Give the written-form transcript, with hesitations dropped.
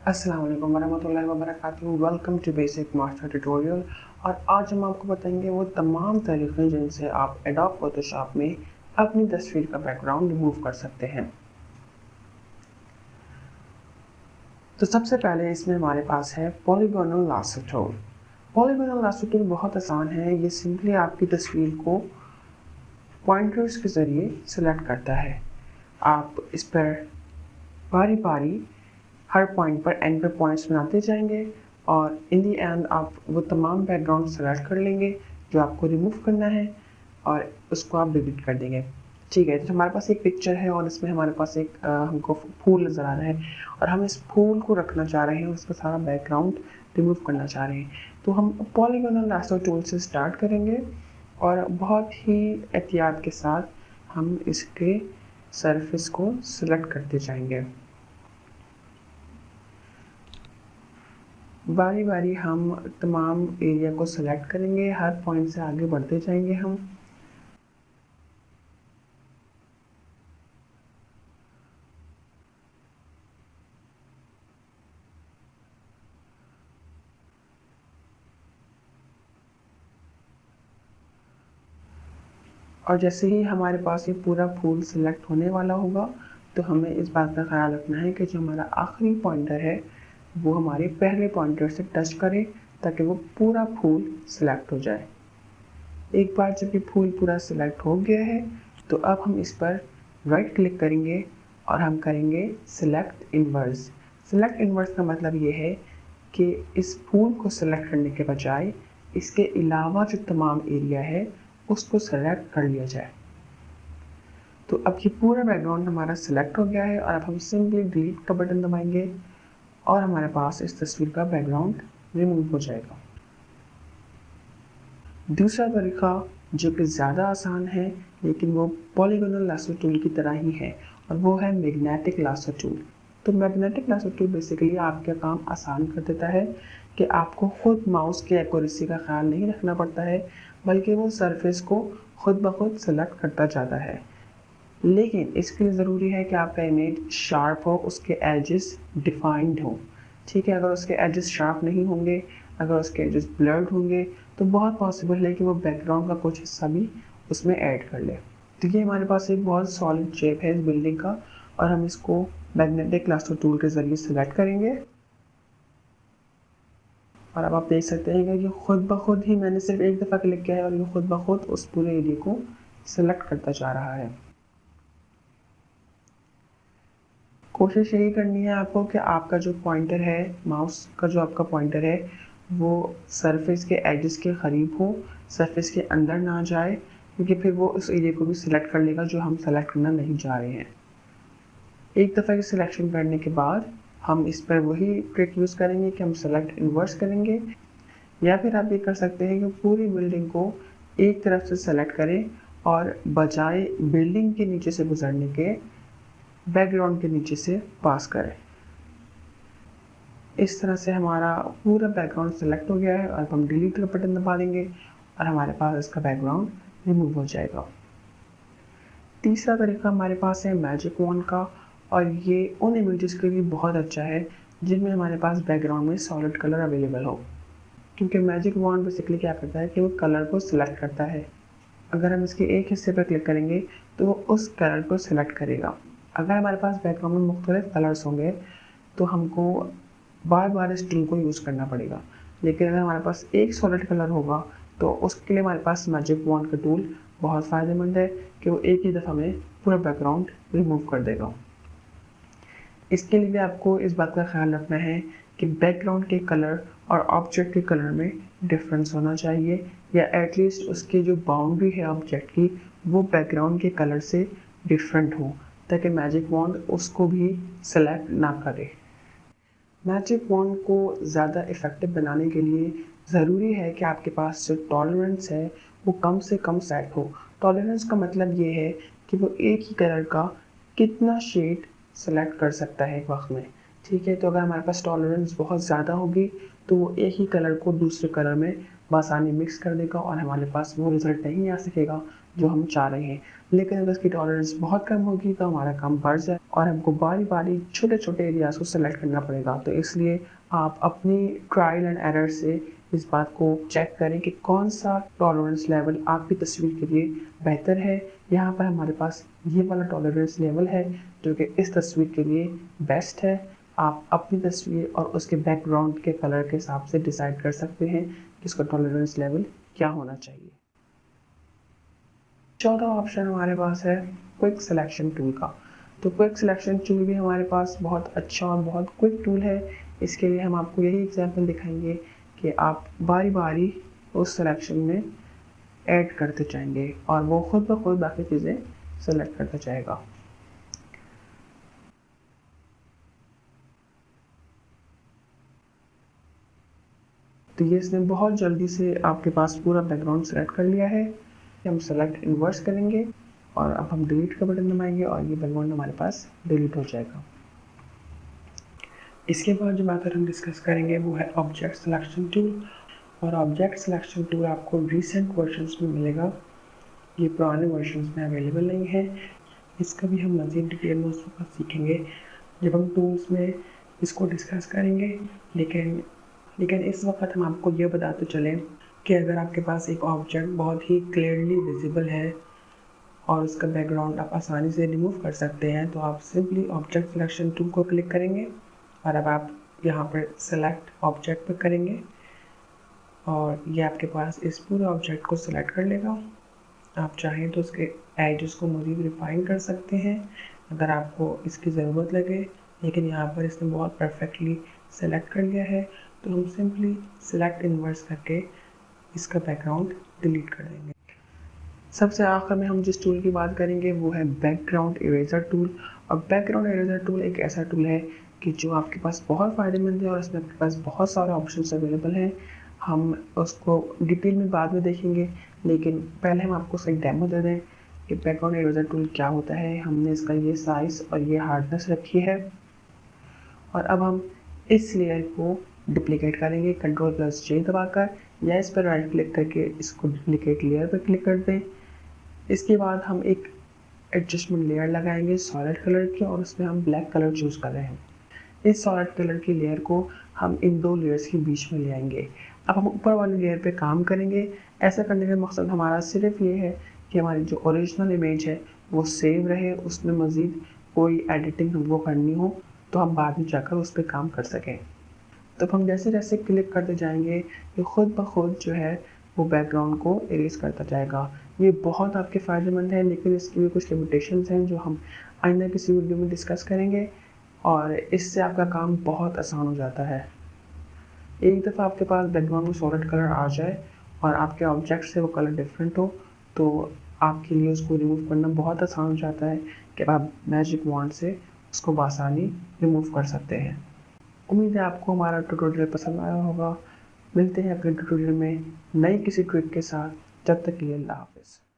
अस्सलाम वालेकुम वरहमतुल्लाहि वबरकातुहू। Welcome to basic master tutorial. और आज हम आपको बताएंगे वो तमाम तरीक़े जिनसे आप एडोब फोटोशॉप में अपनी तस्वीर का बैकग्राउंड रिमूव कर सकते हैं। तो सबसे पहले इसमें हमारे पास है polygonal lasso tool. Polygonal lasso tool बहुत आसान है। ये सिंपली आपकी तस्वीर को पॉइंटर्स के ज़रिए सेलेक्ट करता है। आप इस पर बारी बारी हर पॉइंट पर एंड पे पॉइंट्स बनाते जाएंगे और इन दी एंड आप वो तमाम बैकग्राउंड सेलेक्ट कर लेंगे जो आपको रिमूव करना है और उसको आप डिलीट कर देंगे। ठीक है, तो हमारे पास एक पिक्चर है और इसमें हमारे पास एक हमको फूल नज़र आ रहा है और हम इस फूल को रखना चाह रहे हैं और उसका सारा बैकग्राउंड रिमूव करना चाह रहे हैं। तो हम पॉलीगोनल लासो टूल से स्टार्ट करेंगे और बहुत ही एहतियात के साथ हम इसके सरफेस को सिलेक्ट करते जाएंगे। बारी बारी हम तमाम एरिया को सिलेक्ट करेंगे, हर पॉइंट से आगे बढ़ते जाएंगे हम। और जैसे ही हमारे पास ये पूरा फूल सिलेक्ट होने वाला होगा तो हमें इस बात का ख्याल रखना है कि जो हमारा आखिरी पॉइंटर है वो हमारे पहले पॉइंटर से टच करे ताकि वो पूरा फूल सिलेक्ट हो जाए। एक बार जब ये फूल पूरा सिलेक्ट हो गया है तो अब हम इस पर राइट क्लिक करेंगे और हम करेंगे सिलेक्ट इनवर्स। सिलेक्ट इनवर्स का मतलब ये है कि इस फूल को सिलेक्ट करने के बजाय इसके अलावा जो तमाम एरिया है उसको सेलेक्ट कर लिया जाए। तो अब ये पूरा बैकग्राउंड हमारा सिलेक्ट हो गया है और अब हम सिंपली डिलीट का बटन दबाएंगे और हमारे पास इस तस्वीर का बैकग्राउंड रिमूव हो जाएगा। दूसरा तरीका जो कि ज़्यादा आसान है लेकिन वो पॉलीगोनल लासो टूल की तरह ही है और वो है मैग्नेटिक लासो टूल। तो मैग्नेटिक लासो टूल बेसिकली आपका काम आसान कर देता है कि आपको खुद माउस की एक्यूरेसी का ख्याल नहीं रखना पड़ता है बल्कि वो सरफेस को खुद ब खुद सेलेक्ट करता जाता है। लेकिन इसके लिए ज़रूरी है कि आपका इमेज शार्प हो, उसके एजेस डिफाइंड हो। ठीक है, अगर उसके एजेस शार्प नहीं होंगे, अगर उसके एजेस ब्लर्ड होंगे तो बहुत पॉसिबल है कि वो बैकग्राउंड का कुछ हिस्सा भी उसमें ऐड कर ले। तो ये हमारे पास एक बहुत सॉलिड शेप है इस बिल्डिंग का और हम इसको मैग्नेटिक लासो टूल के ज़रिए सेलेक्ट करेंगे। और अब आप देख सकते हैं कि खुद ब खुद ही मैंने सिर्फ एक दफ़ा क्लिक किया है और ये खुद ब खुद उस पूरे एरिया को सेलेक्ट करता जा रहा है। कोशिश यही करनी है आपको कि आपका जो पॉइंटर है, माउस का जो आपका पॉइंटर है वो सरफेस के एजेस के करीब हो, सरफेस के अंदर ना जाए क्योंकि फिर वो उस एरिया को भी सिलेक्ट कर लेगा जो हम सेलेक्ट करना नहीं जा रहे हैं। एक दफ़ा की सिलेक्शन करने के बाद हम इस पर वही ट्रिक यूज़ करेंगे कि हम सेलेक्ट इन्वर्स करेंगे या फिर आप ये कर सकते हैं कि पूरी बिल्डिंग को एक तरफ से सेलेक्ट करें और बजाय बिल्डिंग के नीचे से गुजरने के बैकग्राउंड के नीचे से पास करें। इस तरह से हमारा पूरा बैकग्राउंड सेलेक्ट हो गया है और हम डिलीट का बटन दबा देंगे और हमारे पास इसका बैकग्राउंड रिमूव हो जाएगा। तीसरा तरीका हमारे पास है मैजिक वॉन्ड का और ये उन इमेजेस के लिए बहुत अच्छा है जिनमें हमारे पास बैकग्राउंड में सॉलिड कलर अवेलेबल हो, क्योंकि मैजिक वॉन्ड बेसिकली क्या करता है कि वो कलर को सिलेक्ट करता है। अगर हम इसके एक हिस्से पर क्लिक करेंगे तो वो उस कलर को सिलेक्ट करेगा। अगर हमारे पास बैकग्राउंड में मुख्तलिफ कलर्स होंगे तो हमको बार बार इस टूल को यूज़ करना पड़ेगा, लेकिन अगर हमारे पास एक सॉलिड कलर होगा तो उसके लिए हमारे पास मैजिक वॉन्ड का टूल बहुत फ़ायदेमंद है कि वो एक ही दफ़ा में पूरा बैकग्राउंड रिमूव कर देगा। इसके लिए भी आपको इस बात का ख्याल रखना है कि बैकग्राउंड के कलर और ऑब्जेक्ट के कलर में डिफरेंस होना चाहिए या एटलीस्ट उसकी जो बाउंड्री है ऑब्जेक्ट की वो बैकग्राउंड के कलर से डिफरेंट हो ताकि मैजिक वॉन्ड उसको भी सेलेक्ट ना करे। मैजिक वॉन्ड को ज़्यादा इफ़ेक्टिव बनाने के लिए ज़रूरी है कि आपके पास जो टॉलरेंस है वो कम से कम सेट हो। टॉलरेंस का मतलब ये है कि वो एक ही कलर का कितना शेड सेलेक्ट कर सकता है एक वक्त में। ठीक है, तो अगर हमारे पास टॉलरेंस बहुत ज़्यादा होगी तो वो एक ही कलर को दूसरे कलर में बआसानी मिक्स कर देगा और हमारे पास वो रिज़ल्ट नहीं आ सकेगा जो हम चाह रहे हैं। लेकिन अगर इसकी टॉलरेंस बहुत कम होगी तो हमारा काम बढ़ जाए और हमको बारी बारी छोटे छोटे एरियाज को सेलेक्ट करना पड़ेगा। तो इसलिए आप अपनी ट्रायल एंड एरर से इस बात को चेक करें कि कौन सा टॉलरेंस लेवल आपकी तस्वीर के लिए बेहतर है। यहाँ पर हमारे पास ये वाला टॉलरेंस लेवल है जो कि इस तस्वीर के लिए बेस्ट है। आप अपनी तस्वीर और उसके बैकग्राउंड के कलर के हिसाब से डिसाइड कर सकते हैं कि इसका टॉलरेंस लेवल क्या होना चाहिए। चौथा ऑप्शन हमारे पास है क्विक सिलेक्शन टूल का। तो क्विक सिलेक्शन टूल भी हमारे पास बहुत अच्छा और बहुत क्विक टूल है। इसके लिए हम आपको यही एग्जांपल दिखाएंगे कि आप बारी बारी उस सिलेक्शन में ऐड करते जाएंगे और वो खुद ब खुद बाकी चीज़ें सेलेक्ट करता जाएगा। तो ये इसने बहुत जल्दी से आपके पास पूरा बैकग्राउंड सेलेक्ट कर लिया है। हम सेलेक्ट इन्वर्स करेंगे और अब हम डिलीट का बटन दबाएंगे और ये बैकग्राउंड हमारे पास डिलीट हो जाएगा। इसके बाद जो मैथड हम डिस्कस करेंगे वो है ऑब्जेक्ट सिलेक्शन टूल। और ऑब्जेक्ट सिलेक्शन टूल आपको रिसेंट वर्जन्स में मिलेगा, ये पुराने वर्जन्स में अवेलेबल नहीं है। इसका भी हम मज़ीद डिटेल में उस वक्त सीखेंगे जब हम टूल्स में इसको डिस्कस करेंगे। लेकिन इस वक्त हम आपको ये बताते चलें कि अगर आपके पास एक ऑब्जेक्ट बहुत ही क्लियरली विजिबल है और उसका बैकग्राउंड आप आसानी से रिमूव कर सकते हैं, तो आप सिंपली ऑब्जेक्ट सिलेक्शन टूल को क्लिक करेंगे और अब आप यहाँ पर सेलेक्ट ऑब्जेक्ट पर करेंगे और ये आपके पास इस पूरे ऑब्जेक्ट को सिलेक्ट कर लेगा। आप चाहें तो उसके एजेस को मज़ीद रिफाइन कर सकते हैं अगर आपको इसकी ज़रूरत लगे, लेकिन यहाँ पर इसने बहुत परफेक्टली सेलेक्ट कर लिया है। तो हम सिंपली सेलेक्ट इन्वर्स करके इसका बैकग्राउंड डिलीट कर देंगे। सबसे आखिर में हम जिस टूल की बात करेंगे वो है बैकग्राउंड इरेजर टूल। और बैकग्राउंड इरेजर टूल एक ऐसा टूल है कि जो आपके पास बहुत फ़ायदेमंद है और इसमें आपके पास बहुत सारे ऑप्शंस अवेलेबल हैं। हम उसको डिटेल में बाद में देखेंगे, लेकिन पहले हम आपको एक डेमो दे दें कि बैकग्राउंड इरेजर टूल क्या होता है। हमने इसका ये साइज़ और ये हार्डनेस रखी है और अब हम इस लेयर को डुप्लीकेट करेंगे Ctrl+J दबाकर, या इस पर राइट क्लिक करके इसको डुप्लीकेट लेयर पर क्लिक कर दें। इसके बाद हम एक एडजस्टमेंट लेयर लगाएंगे सॉलिड कलर की और उसमें हम ब्लैक कलर चूज़ कर रहे हैं। इस सॉलिड कलर की लेयर को हम इन दो लेयर्स के बीच में ले आएंगे। अब हम ऊपर वाली लेयर पे काम करेंगे। ऐसा करने का मकसद हमारा सिर्फ ये है कि हमारी जो ओरिजिनल इमेज है वो सेव रहे, उसमें मज़ीद कोई एडिटिंग हमको करनी हो तो हम बाद में जाकर उस पर काम कर सकें। तो हम जैसे जैसे क्लिक करते जाएंगे ये खुद ब खुद जो है वो बैकग्राउंड को इरेज करता जाएगा। ये बहुत आपके फ़ायदेमंद है, लेकिन इसकी भी कुछ लिमिटेशंस हैं जो हम आइंदा किसी वीडियो में डिस्कस करेंगे और इससे आपका काम बहुत आसान हो जाता है। एक दफ़ा आपके पास बैकग्राउंड में सॉलिड कलर आ जाए और आपके ऑब्जेक्ट से वो कलर डिफरेंट हो तो आपके लिए उसको रिमूव करना बहुत आसान हो जाता है कि आप मैजिक वॉन्ड से उसको बआसानी रिमूव कर सकते हैं। उम्मीद है आपको हमारा ट्यूटोरियल पसंद आया होगा। मिलते हैं अगले ट्यूटोरियल में नई किसी ट्रिक के साथ। जब तक के लिए अल्लाह हाफ़िज़।